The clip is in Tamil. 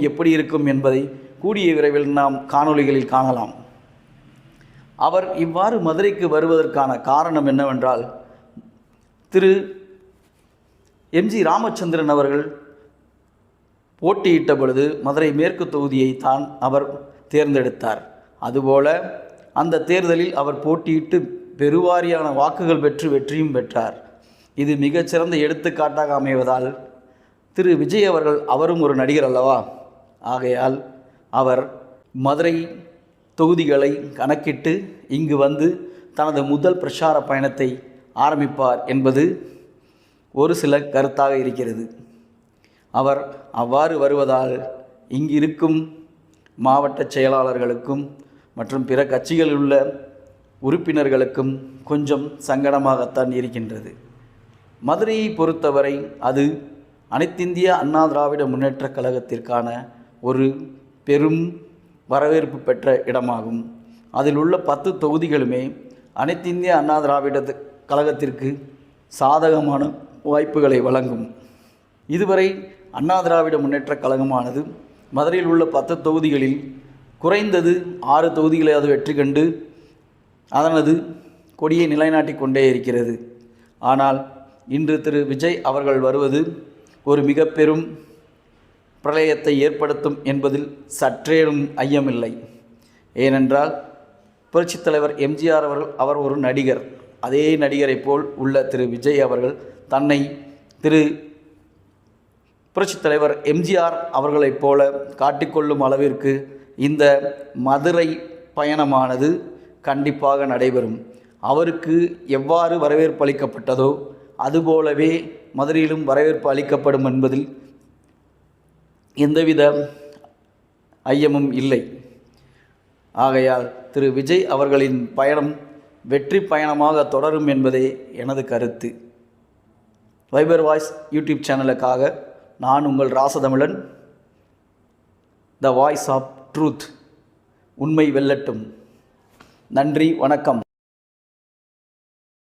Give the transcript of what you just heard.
எப்படி இருக்கும் என்பதை கூடிய விரைவில் நாம் காணொளிகளில் காணலாம். அவர் இவ்வாறு மதுரைக்கு வருவதற்கான காரணம் என்னவென்றால், திரு எம்ஜி ராமச்சந்திரன் அவர்கள் போட்டியிட்ட பொழுது மதுரை மேற்கு தொகுதியை தான் அவர் தேர்ந்தெடுத்தார். அதுபோல அந்த தேர்தலில் அவர் போட்டியிட்டு பெருவாரியான வாக்குகள் பெற்று வெற்றியும் பெற்றார். இது மிகச்சிறந்த எடுத்துக்காட்டாக அமைவதால் திரு விஜய் அவரும் ஒரு நடிகர் அல்லவா, ஆகையால் அவர் மதுரை தொகுதிகளை கணக்கிட்டு இங்கு வந்து தனது முதல் பிரச்சார பயணத்தை ஆரம்பிப்பார் என்பது ஒரு சில கருத்தாக இருக்கிறது. அவர் அவ்வாறு வருவதால் இங்கிருக்கும் மாவட்ட செயலாளர்களுக்கும் மற்றும் பிற கட்சிகளில் உள்ள உறுப்பினர்களுக்கும் கொஞ்சம் சங்கடமாகத்தான் இருக்கின்றது. மதுரையை பொறுத்தவரை அது அனைத்திந்திய அண்ணா திராவிட முன்னேற்றக் கழகத்திற்கான ஒரு பெரும் வரவேற்பு பெற்ற இடமாகும். அதில் உள்ள 10 தொகுதிகளுமே அனைத்திந்திய அண்ணா திராவிட கழகத்திற்கு சாதகமான வாய்ப்புகளை வழங்கும். இதுவரை அண்ணா திராவிட முன்னேற்றக் கழகமானது மதுரையில் உள்ள 10 தொகுதிகளில் குறைந்தது 6 தொகுதிகளை அது வெற்றி கண்டு அதனது கொடியை நிலைநாட்டி கொண்டே இருக்கிறது. ஆனால் இன்று திரு விஜய் அவர்கள் வருவது ஒரு மிக பெரும் பிரளயத்தை ஏற்படுத்தும் என்பதில் சற்றேனும் ஐயமில்லை. ஏனென்றால் புரட்சித் தலைவர் எம்ஜிஆர் அவர் ஒரு நடிகர். அதே நடிகரை போல் உள்ள திரு விஜய் அவர்கள் தன்னை திரு புரட்சித் தலைவர் எம்ஜிஆர் அவர்களைப் போல காட்டிக்கொள்ளும் அளவிற்கு இந்த மதுரை பயணமானது கண்டிப்பாக நடைபெறும். அவருக்கு எவ்வாறு வரவேற்பு அளிக்கப்பட்டதோ அதுபோலவே மதுரையிலும் வரவேற்பு அளிக்கப்படும் என்பதில் எந்தவித ஐயமும் இல்லை. ஆகையால் திரு விஜய் அவர்களின் பயணம் வெற்றி பயணமாக தொடரும் என்பதே எனது கருத்து. வைபர் வாய்ஸ் யூடியூப் சேனலுக்காக நான் உங்கள் ராசதமிழன், த வாய்ஸ் ஆஃப் ட்ரூத். உண்மை வெல்லட்டும். நன்றி, வணக்கம்.